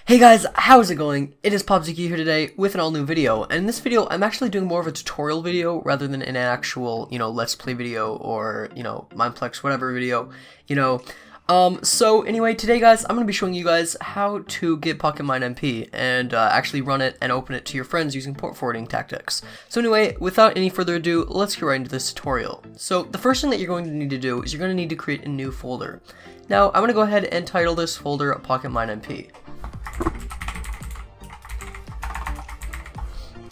Hey guys, how's it going? It is PopZiki here today with an all new video, and in this video I'm actually doing more of a tutorial video rather than an actual, let's play video or, Mineplex whatever video, So anyway, today guys, I'm going to be showing you guys how to get PocketMine-MP and actually run it and open it to your friends using port forwarding tactics. So anyway, without any further ado, let's get right into this tutorial. So the first thing that you're going to need to do is you're going to need to create a new folder. Now I'm going to go ahead and title this folder PocketMine-MP.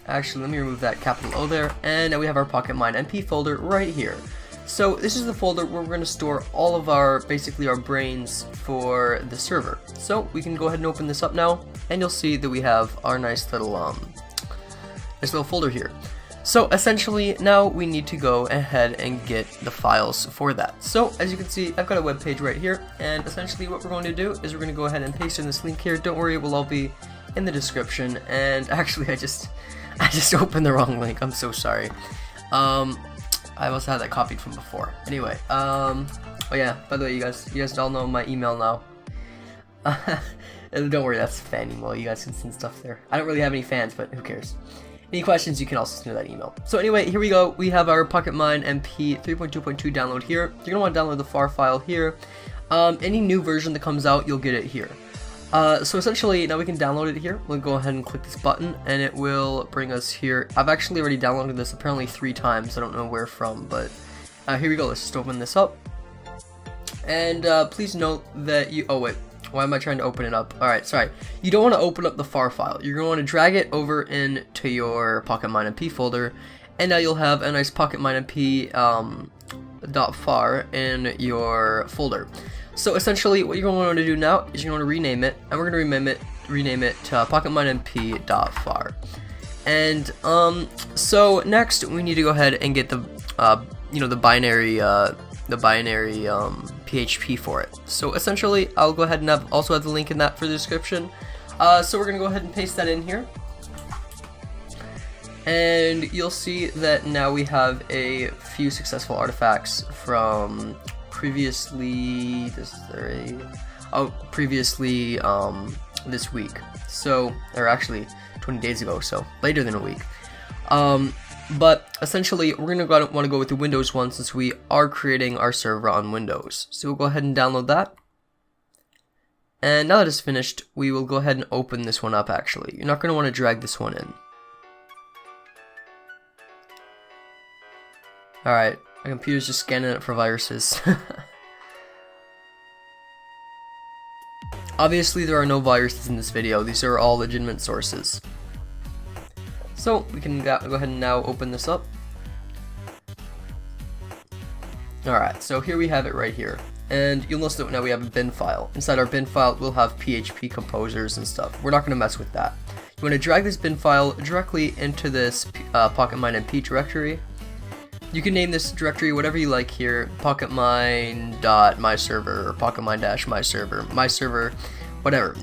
Actually, let me remove that capital O there, and now we have our PocketMine-MP folder right here. So this is the folder where we're going to store all of our, basically our brains for the server. So we can go ahead and open this up now, and you'll see that we have our nice little folder here. So essentially, now we need to go ahead and get the files for that. So as you can see, I've got a web page right here, and essentially what we're going to do is we're going to go ahead and paste in this link here. Don't worry, it will all be in the description. And actually, I just opened the wrong link. I'm so sorry. I must have that copied from before. Anyway, oh yeah, by the way, you guys all know my email now. Don't worry, that's fan email. You guys can send stuff there. I don't really have any fans, but who cares? Any questions, you can also send that email. So anyway, here we go. We have our PocketMine-MP 3.2.2 download here. You're gonna want to download the FAR file here. Any new version that comes out, you'll get it here. So essentially, now we can download it here. We'll go ahead and click this button, and it will bring us here. I've actually already downloaded this apparently 3 times. I don't know where from, but here we go. Let's just open this up. And please note that you. Oh wait, why am I trying to open it up? All right, sorry. You don't want to open up the FAR file. You're going to want to drag it over into your PocketMine-MP folder, and now you'll have a nice PocketMine-MP.phar in your folder. So essentially, what you're going to want to do now is you're going to rename it, and we're going to rename it to PocketMine-MP.phar. And so next we need to go ahead and get the the binary PHP for it. So essentially, I'll go ahead and also have the link in that for the description. So we're going to go ahead and paste that in here. And you'll see that now we have a few successful artifacts from previously this week, so, or actually 20 days ago, so later than a week. But essentially we're gonna want to go with the Windows one since we are creating our server on Windows. So we'll go ahead and download that, and now that it's finished, we will go ahead and open this one up. Actually, you're not going to want to drag this one in. Alright, my computer's just scanning it for viruses. Obviously, there are no viruses in this video. These are all legitimate sources. So, we can go ahead and now open this up. Alright, so here we have it right here. And you'll notice that now we have a bin file. Inside our bin file, we'll have PHP composers and stuff. We're not going to mess with that. You want to drag this bin file directly into this PocketMine-MP directory. You can name this directory whatever you like here, PocketMine.myserver or PocketMine-myserver, myserver, whatever,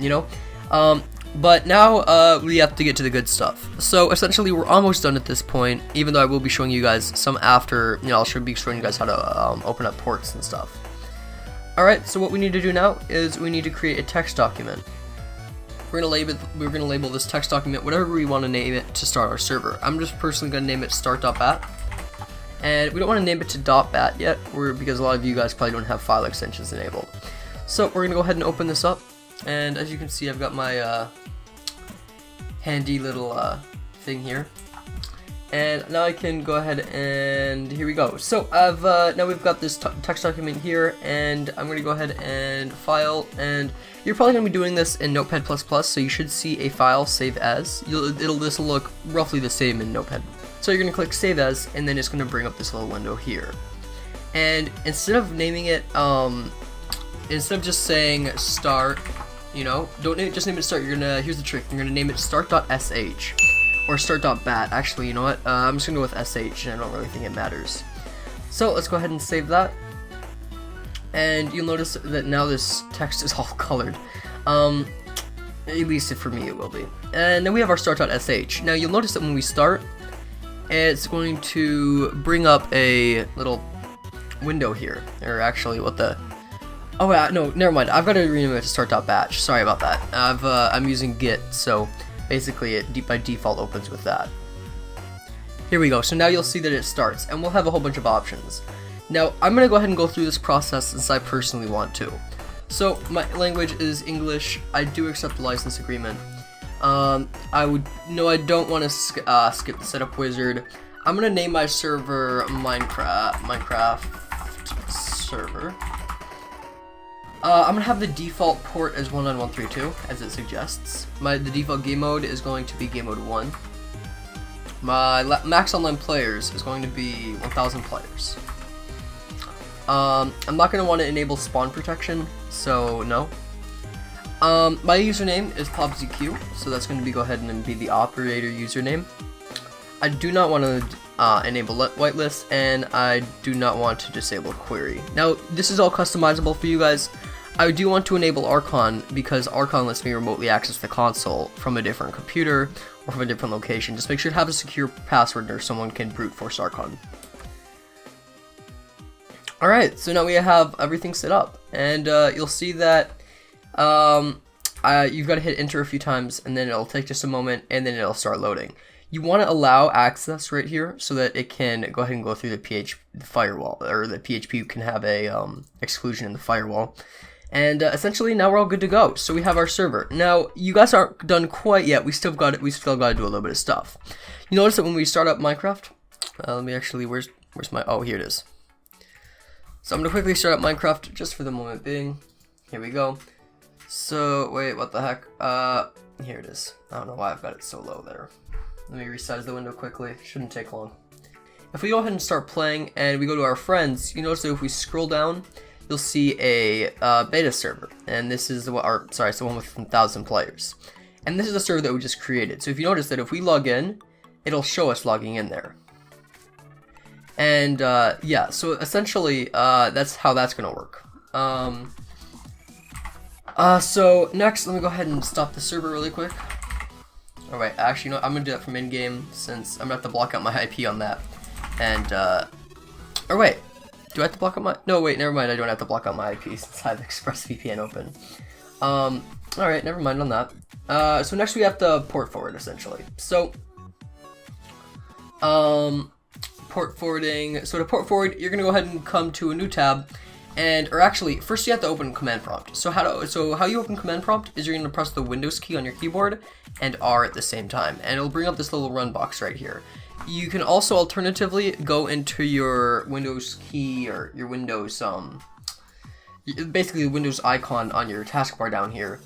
But now we have to get to the good stuff. So essentially, we're almost done at this point, even though I will be showing you guys some after, I'll be showing you guys how to open up ports and stuff. Alright, so what we need to do now is we need to create a text document. We're gonna label this text document whatever we want to name it to start our server. I'm just personally gonna name it start.bat. And we don't want to name it to .bat yet, because a lot of you guys probably don't have file extensions enabled. So we're going to go ahead and open this up, and as you can see, I've got my handy little thing here. And now I can go ahead and here we go. So now we've got this text document here, and I'm going to go ahead and file, and you're probably going to be doing this in Notepad++, so you should see a file save as. This will look roughly the same in Notepad. So you're going to click Save As, and then it's going to bring up this little window here. And instead of naming it, instead of just saying start, don't just name it start. Here's the trick. You're going to name it start.sh or start.bat. Actually, you know what? I'm just going to go with sh, and I don't really think it matters. So let's go ahead and save that. And you'll notice that now this text is all colored. At least for me it will be. And then we have our start.sh. Now you'll notice that when we start, it's going to bring up a little window here, or actually what the Oh wait, no, never mind. I've got to rename it to start.batch. Sorry about that. I'm using git, so basically it by default opens with that. Here we go. So now you'll see that it starts, and we'll have a whole bunch of options. Now I'm gonna go ahead and go through this process since I personally want to. So my language is English. I do accept the license agreement. I don't want to skip the setup wizard. I'm gonna name my server Minecraft server. I'm gonna have the default port as 19132 as it suggests. The default game mode is going to be game mode 1. My max online players is going to be 1000 players. I'm not gonna want to enable spawn protection, so no. My username is PobZQ, so that's going to go ahead and be the operator username. I do not want to enable whitelist, and I do not want to disable query. Now, this is all customizable for you guys. I do want to enable Archon because Archon lets me remotely access the console from a different computer or from a different location. Just make sure to have a secure password or someone can brute force Archon. Alright, so now we have everything set up, and you'll see that you've got to hit enter a few times, and then it'll take just a moment, and then it'll start loading. You want to allow access right here so that it can go ahead and go through the firewall, or the PHP can have a exclusion in the firewall. And essentially now we're all good to go. So we have our server. Now you guys aren't done quite yet. We still got to do a little bit of stuff. You notice that when we start up Minecraft, let me actually where's my here it is. So I'm gonna quickly start up Minecraft just for the moment being. Here we go. So wait, what the heck? Here it is. I don't know why I've got it so low there. Let me resize the window quickly. Shouldn't take long. If we go ahead and start playing and we go to our friends, you notice that if we scroll down, you'll see a beta server, and this is the one with 1,000 players. And this is the server that we just created. So if you notice that if we log in, it'll show us logging in there. And yeah, so essentially that's how that's gonna work. So next, let me go ahead and stop the server really quick. Alright, actually, no, I'm gonna do that from in-game since I'm gonna have to block out my IP on that. And or wait. Do I have to block out my... No, wait, never mind. I don't have to block out my IP since I have ExpressVPN open. Alright, never mind on that. So next we have to port forward, essentially. So, port forwarding. So to port forward, you're going to go ahead and come to a new tab. Or actually, first you have to open command prompt. So how you open command prompt is you're going to press the Windows key on your keyboard and R at the same time. And it'll bring up this little run box right here. You can also alternatively go into your Windows key or your Windows, basically the Windows icon on your taskbar down here,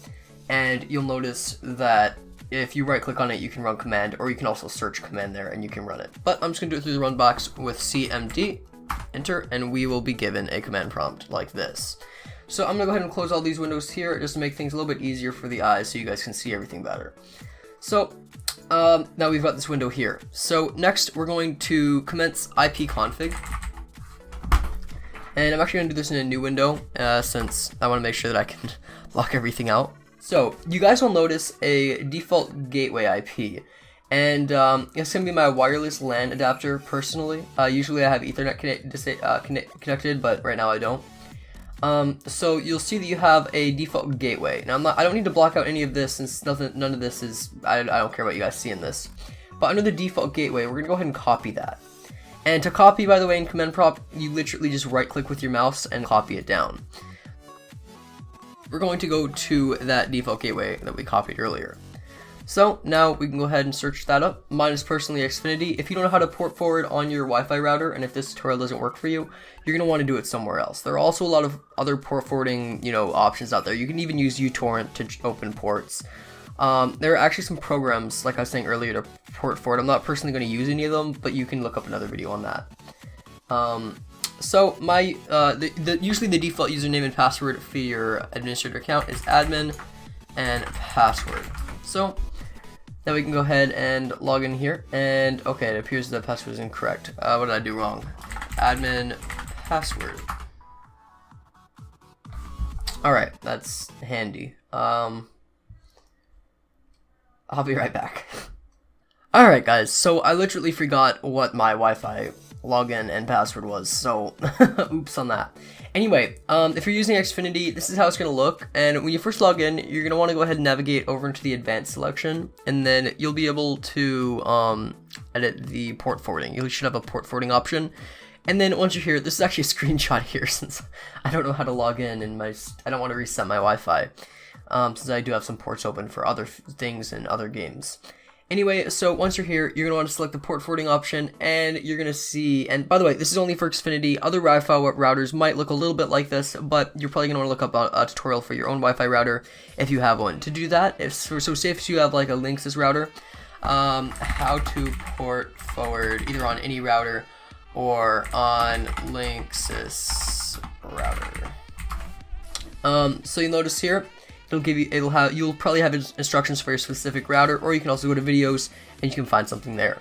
and you'll notice that if you right click on it, you can run command, or you can also search command there and you can run it. But I'm just going to do it through the run box with CMD, enter, and we will be given a command prompt like this. So I'm going to go ahead and close all these windows here just to make things a little bit easier for the eyes so you guys can see everything better. So now we've got this window here. So next we're going to commence IP config. And I'm actually going to do this in a new window since I want to make sure that I can lock everything out. So you guys will notice a default gateway IP. And it's going to be my wireless LAN adapter personally. Usually I have Ethernet connected, but right now I don't. So you'll see that you have a default gateway. Now I don't need to block out any of this since none of this is, I don't care what you guys see in this. But under the default gateway, we're gonna go ahead and copy that. And to copy, by the way, in command prompt, you literally just right click with your mouse and copy it down. We're going to go to that default gateway that we copied earlier. So now we can go ahead and search that up. Mine is personally Xfinity. If you don't know how to port forward on your Wi-Fi router, and if this tutorial doesn't work for you, you're gonna want to do it somewhere else. There are also a lot of other port forwarding, options out there. You can even use uTorrent to open ports. There are actually some programs, like I was saying earlier, to port forward. I'm not personally going to use any of them, but you can look up another video on that. So my usually the default username and password for your administrator account is admin and password. So now we can go ahead and log in here, and okay, it appears the password is incorrect. What did I do wrong? Admin password. Alright, that's handy. I'll be right back. Alright guys, so I literally forgot what my Wi-Fi login and password was, so oops on that. Anyway, if you're using Xfinity, this is how it's going to look, and when you first log in, you're going to want to go ahead and navigate over into the advanced selection, and then you'll be able to edit the port forwarding. You should have a port forwarding option, and then once you're here, this is actually a screenshot here since I don't know how to log in and I don't want to reset my Wi-Fi, since I do have some ports open for other things and other games. Anyway, so once you're here, you're going to want to select the port forwarding option, and you're going to see, and by the way, this is only for Xfinity. Other Wi-Fi routers might look a little bit like this, but you're probably going to want to look up a tutorial for your own Wi-Fi router if you have one. To do that, so say if you have like a Linksys router, how to port forward either on any router or on Linksys router. So you'll notice here, you'll probably have instructions for your specific router, or you can also go to videos and you can find something there.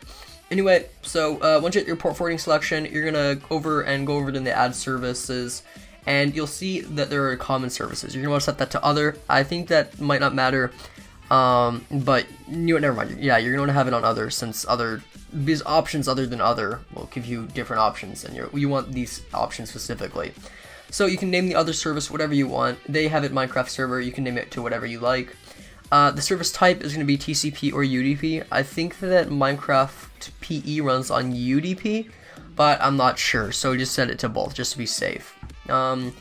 Anyway, so once you hit your port forwarding selection, you're gonna go over to the add services, and you'll see that there are common services. You're gonna want to set that to other. I think that might not matter, but never mind. Yeah, you're gonna want to have it on other, since these options other than other will give you different options, and you want these options specifically. So you can name the other service whatever you want. They have it Minecraft server. You can name it to whatever you like. The service type is going to be TCP or UDP. I think that Minecraft PE runs on UDP, but I'm not sure. So just set it to both just to be safe. The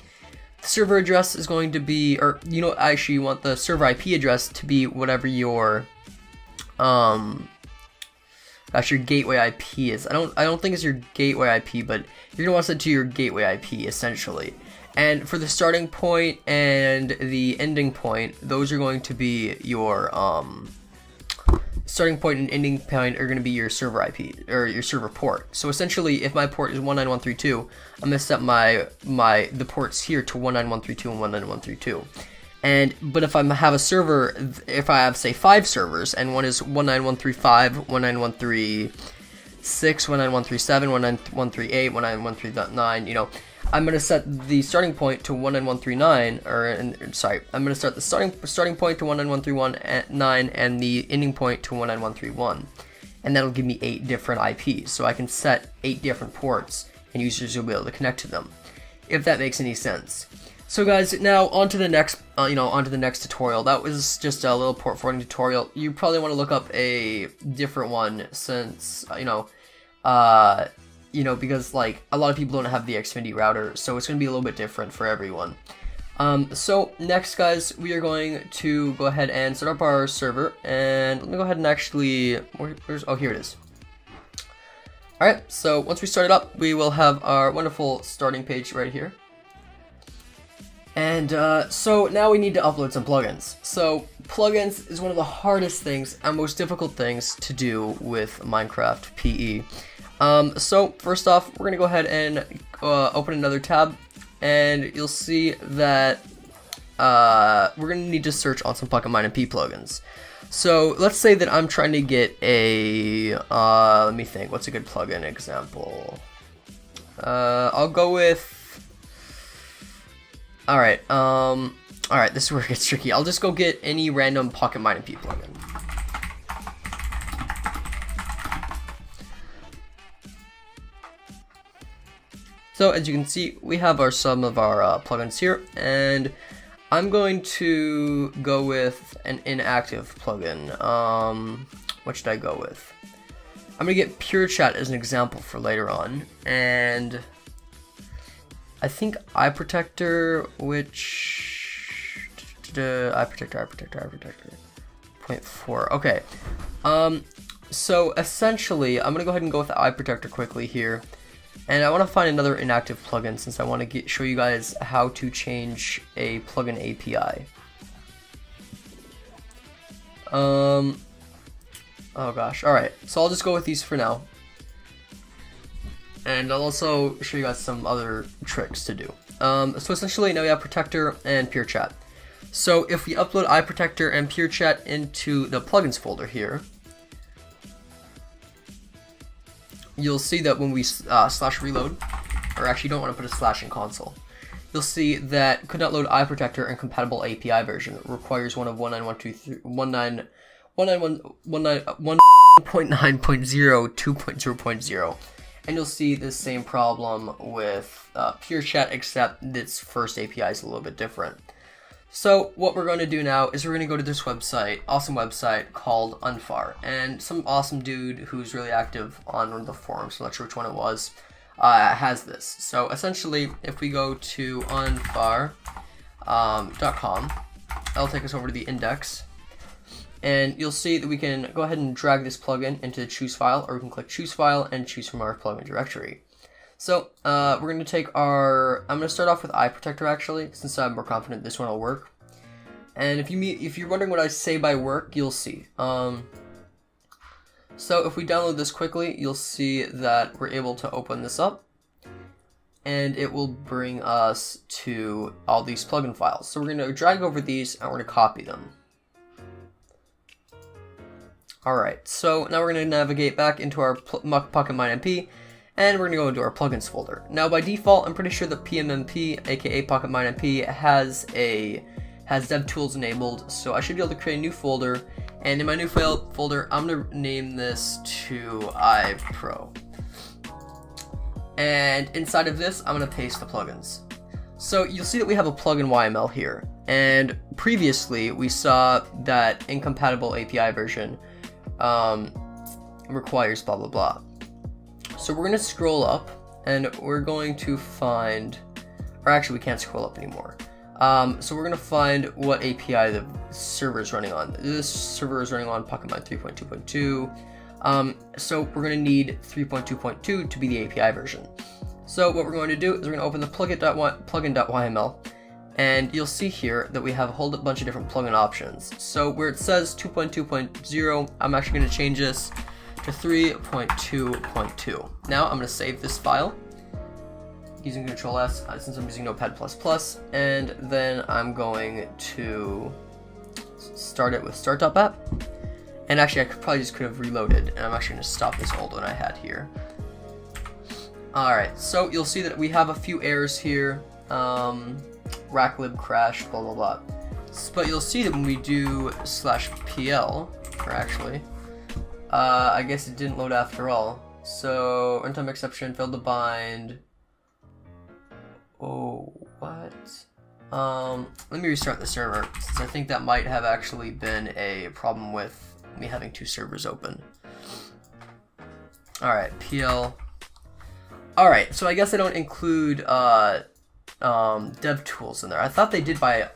server address is going to be, actually you want the server IP address to be whatever your gateway IP is. I don't think it's your gateway IP, but you're gonna want to set to your gateway IP essentially. And for the starting point and the ending point, those are going to be your starting point and ending point are going to be your server IP or your server port. So essentially, if my port is 19132, I'm gonna set the ports here to 19132 and 19132. But if I have a server, if I have say 5 servers, and one is 19135, 19136, 19137, 19138, 19139, I'm gonna set the starting point to 19139, I'm gonna start the starting point to 19131.9 and the ending point to 19131, and that'll give me 8 different IPs. So I can set 8 different ports, and users will be able to connect to them, if that makes any sense. So guys, now on to the next, tutorial. That was just a little port forwarding tutorial. You probably want to look up a different one, since because like a lot of people don't have the Xfinity router, so it's going to be a little bit different for everyone. So next, guys, we are going to go ahead and set up our server, and let me go ahead and actually, oh, here it is. Alright, so once we start it up, we will have our wonderful starting page right here. And so now we need to upload some plugins. So plugins is one of the hardest things and most difficult things to do with Minecraft PE. So first off, we're going to go ahead and open another tab, and you'll see that we're going to need to search on some PocketMine-MP plugins. So let's say that I'm trying to get a, let me think, what's a good plugin example? I'll go with, alright, this is where it gets tricky. I'll just go get any random PocketMine-MP plugin. So as you can see, we have some of our plugins here, and I'm going to go with an inactive plugin. What should I go with? I'm gonna get Pure Chat as an example for later on, and I think Eye Protector, which Eye Protector 0.4. Okay. So essentially, I'm gonna go ahead and go with the Eye Protector quickly here. And I want to find another inactive plugin, since I want to show you guys how to change a plugin API. Oh gosh, alright, so I'll just go with these for now. And I'll also show you guys some other tricks to do. So essentially now we have Protector and Pure Chat. So if we upload Eye Protector and Pure Chat into the plugins folder here, you'll see that when we slash reload, or actually don't want to put a slash in console, you'll see that could not load Eye Protector and compatible API version. It requires one of 1.9.0, 2.0.0. and you'll see the same problem with PureChat, except its first API is a little bit different. So what we're going to do now is we're going to go to this website, awesome website called Unfar, and some awesome dude who's really active on one of the forums, I'm not sure which one it was, has this. So essentially, if we go to unfar.com, that'll take us over to the index, and you'll see that we can go ahead and drag this plugin into the choose file, or we can click choose file and choose from our plugin directory. So we're going to take I'm going to start off with iProtector actually, since I'm more confident this one will work. And if you're wondering what I say by work, you'll see. So if we download this quickly, you'll see that we're able to open this up, and it will bring us to all these plugin files. So we're going to drag over these and we're going to copy them. Alright, so now we're going to navigate back into our PocketMine-MP, and we're going to go into our plugins folder. Now by default, I'm pretty sure that PMMP, aka PocketMine-MP, has DevTools enabled, so I should be able to create a new folder, and in my new folder, I'm going to name this to iPro. And inside of this, I'm going to paste the plugins. So you'll see that we have a plugin YML here, and previously we saw that incompatible API version requires blah blah blah. So we're going to scroll up, and we're going to find, or actually we can't scroll up anymore. So we're going to find what API the server is running on. This server is running on PocketMine 3.2.2. So we're going to need 3.2.2 to be the API version. So what we're going to do is we're going to open the plugin.yml, and you'll see here that we have a whole bunch of different plugin options. So where it says 2.2.0, I'm actually going to change this to 3.2.2. Now I'm going to save this file using Control S since I'm using Notepad++, and then I'm going to start it with start.bat. And actually I could have reloaded, and I'm actually going to stop this old one I had here. Alright, so you'll see that we have a few errors here, racklib crash, blah blah blah. But you'll see that when we do /pl, or actually, I guess it didn't load after all. So runtime exception, failed to bind. Oh, what? Let me restart the server, since I think that might have actually been a problem with me having two servers open. Alright, PL. Alright, so I guess I don't include DevTools in there. I thought they did by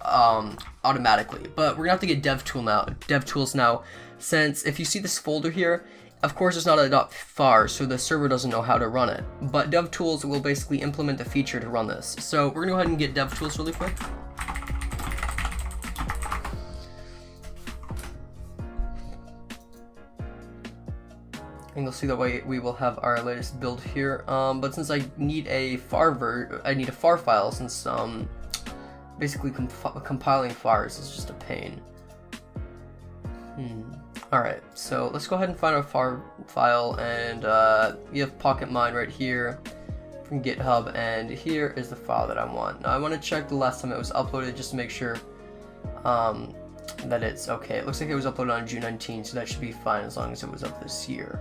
automatically, but we're gonna have to get DevTools now, since if you see this folder here, of course it's not a .phar, so the server doesn't know how to run it. But DevTools will basically implement the feature to run this. So we're gonna go ahead and get DevTools really quick. And you'll see that we will have our latest build here. But since I need a phar file, since basically compiling phars is just a pain. Alright, so let's go ahead and find our phar file, and we have PocketMine right here from GitHub, and here is the file that I want. Now I want to check the last time it was uploaded just to make sure that it's okay. It looks like it was uploaded on June 19, so that should be fine as long as it was up this year.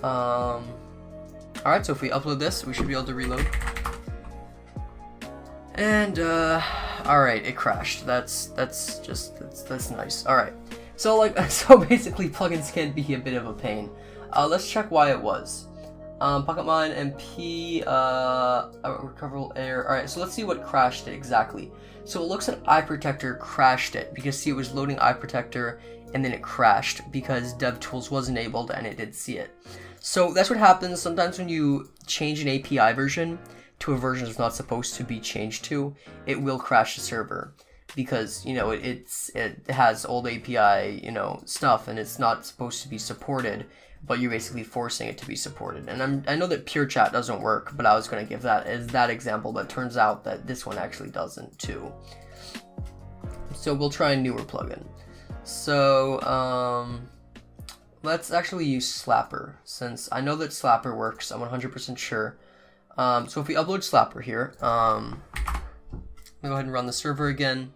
Alright, so if we upload this, we should be able to reload. And alright, it crashed. That's nice. Alright. So basically plugins can be a bit of a pain. Let's check why it was. PocketMine-MP, recoverable error. Alright, so let's see what crashed it exactly. So it looks like iProtector crashed it, because see, it was loading iProtector and then it crashed because DevTools was enabled and it did see it. So that's what happens sometimes when you change an API version to a version it's not supposed to be changed to. It will crash the server, because it has old API stuff and it's not supposed to be supported, but you're basically forcing it to be supported. And I know that PureChat doesn't work, but I was going to give that as that example, but it turns out that this one actually doesn't too. So we'll try a newer plugin. So let's actually use Slapper, since I know that Slapper works. I'm 100% sure. So if we upload Slapper here, let me go ahead and run the server again.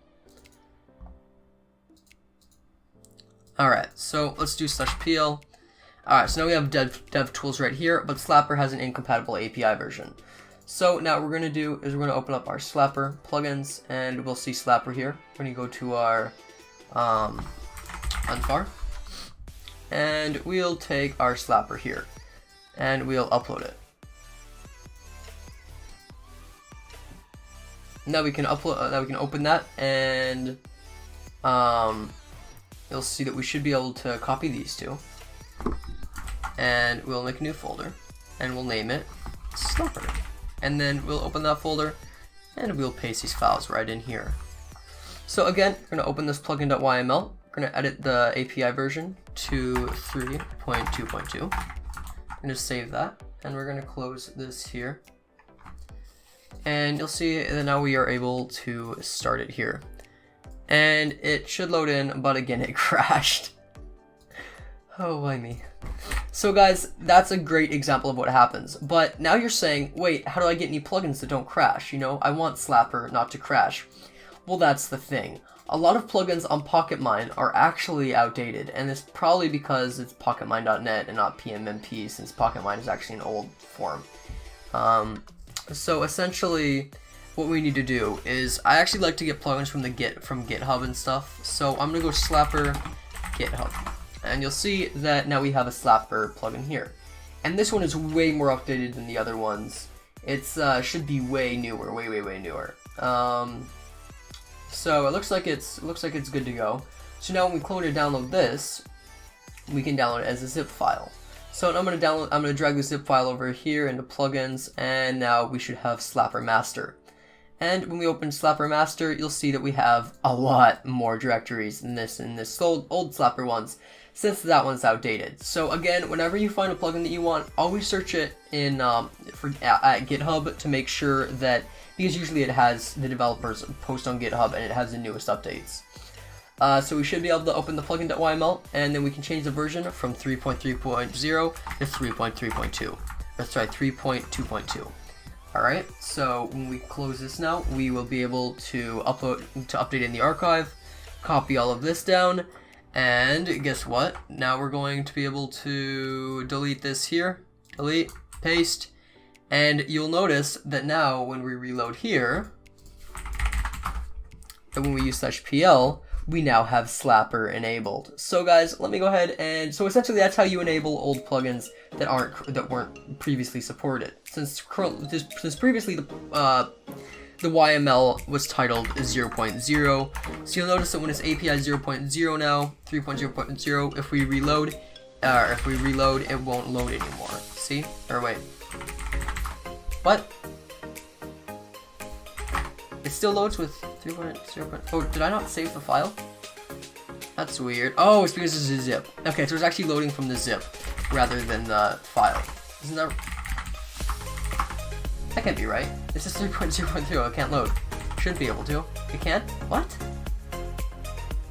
Alright, so let's do /pl. Alright, so now we have dev tools right here, but Slapper has an incompatible API version. So now what we're going to do is we're going to open up our Slapper plugins, and we'll see Slapper here. We're going to go to our unfar, and we'll take our Slapper here, and we'll upload it. Now we can upload. Now we can open that, and you'll see that we should be able to copy these two, and we'll make a new folder, and we'll name it Slapper, and then we'll open that folder, and we'll paste these files right in here. So again, we're going to open this plugin.yml. We're going to edit the API version to 3.2.2. We're going to save that, and we're going to close this here. And you'll see that now we are able to start it here. And it should load in, but again, it crashed. Oh, why me? So guys, that's a great example of what happens. But now you're saying, wait, how do I get any plugins that don't crash? You know, I want Slapper not to crash. Well, that's the thing. A lot of plugins on PocketMine are actually outdated, and it's probably because it's PocketMine.net and not PMMP, since PocketMine is actually an old form. So essentially, what we need to do is, I actually like to get plugins from GitHub and stuff. So I'm gonna go Slapper GitHub, and you'll see that now we have a Slapper plugin here, and this one is way more updated than the other ones. It's should be way newer, way newer. So it looks like it's good to go. So now when we clone and download this, we can download it as a zip file. So I'm gonna drag the zip file over here into plugins, and now we should have Slapper Master. And when we open Slapper Master, you'll see that we have a lot more directories than this old Slapper ones, since that one's outdated. So again, whenever you find a plugin that you want, always search it in at GitHub to make sure that, because usually it has the developers post on GitHub and it has the newest updates. So we should be able to open the plugin.yml, and then we can change the version from 3.3.0 to 3.3.2. Or sorry, 3.2.2. Alright, so when we close this now, we will be able to update in the archive, copy all of this down, and guess what? Now we're going to be able to delete this here, delete, paste, and you'll notice that now when we reload here, and when we use /pl, we now have Slapper enabled. So guys, let me go ahead and, so essentially that's how you enable old plugins that weren't previously supported. Since previously the YML was titled 0.0, so you'll notice that when it's API 0.0 now, 3.0.0, if we reload, it won't load anymore. See? Or wait. What? It still loads with 3.0. Oh, did I not save the file? That's weird. Oh, it's because it's a zip. Okay, so it's actually loading from the zip rather than the file. Isn't that? That can't be right. This is 3.0.0. It can't load. Shouldn't be able to. It can't? What?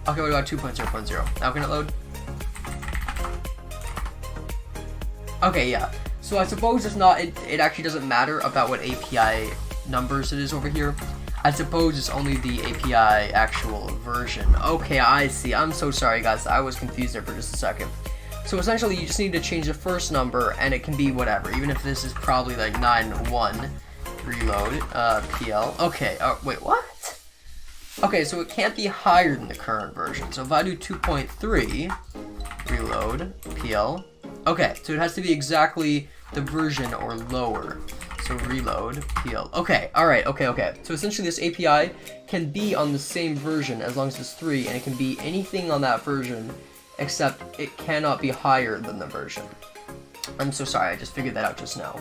Okay, what about 2.0.0? Now can it load? Okay, yeah. So I suppose it's not. It actually doesn't matter about what API numbers it is over here. I suppose it's only the API actual version. Okay, I see. I'm so sorry, guys. I was confused there for just a second. So essentially, you just need to change the first number, and it can be whatever. Even if this is probably like 9.1, reload, PL. Okay, wait, what? Okay, so it can't be higher than the current version. So if I do 2.3, reload, PL. Okay, so it has to be exactly the version or lower. So reload, PL. Okay, alright, okay. So essentially this API can be on the same version as long as it's 3, and it can be anything on that version, except it cannot be higher than the version. I'm so sorry, I just figured that out just now.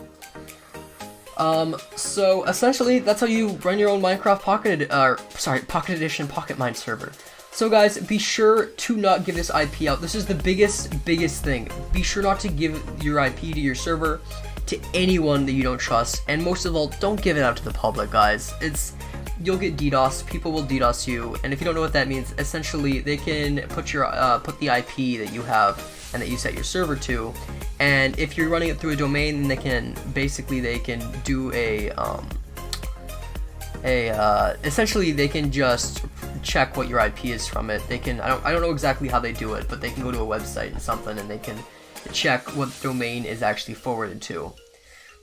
So essentially that's how you run your own Minecraft Pocket Edition PocketMine server. So guys, be sure to not give this IP out. This is the biggest thing. Be sure not to give your IP to your server to anyone that you don't trust, and most of all, don't give it out to the public, guys. You'll get DDoS. People will DDoS you, and if you don't know what that means, essentially they can put the IP that you have and that you set your server to, and if you're running it through a domain, then they can do essentially they can just check what your IP is from it. They can, I don't know exactly how they do it, but they can go to a website and something, and they can check what domain is actually forwarded to,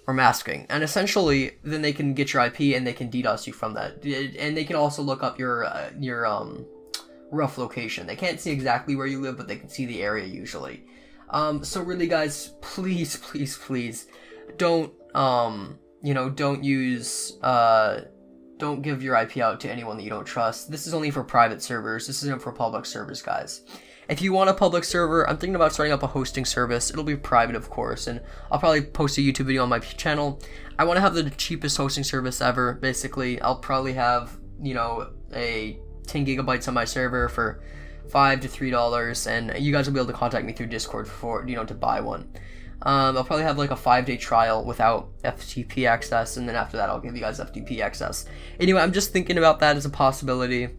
or masking. And essentially, then they can get your IP and they can DDoS you from that. And they can also look up your rough location. They can't see exactly where you live, but they can see the area usually. So really, guys, please, please, please, don't don't use don't give your IP out to anyone that you don't trust. This is only for private servers. This isn't for public servers, guys. If you want a public server, I'm thinking about starting up a hosting service. It'll be private, of course, and I'll probably post a YouTube video on my channel. I want to have the cheapest hosting service ever, basically. I'll probably have, a 10 gigabytes on my server for $5 to $3, and you guys will be able to contact me through Discord for, to buy one. I'll probably have like a 5-day trial without FTP access, and then after that I'll give you guys FTP access. Anyway, I'm just thinking about that as a possibility.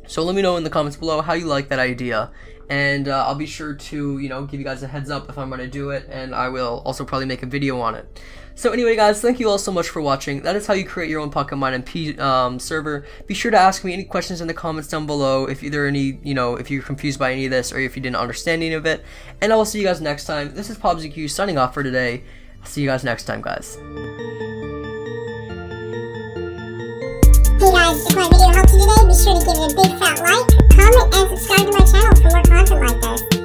So let me know in the comments below how you like that idea, and I'll be sure to, give you guys a heads up if I'm going to do it, and I will also probably make a video on it. So anyway, guys, thank you all so much for watching. That is how you create your own PocketMine-MP server. Be sure to ask me any questions in the comments down below if there are any, if you're confused by any of this or if you didn't understand any of it. And I will see you guys next time. This is PobZQ signing off for today. I'll see you guys next time, guys. Hey guys, if my video helped you today, be sure to give it a big fat like, comment, and subscribe to my channel for more content like this.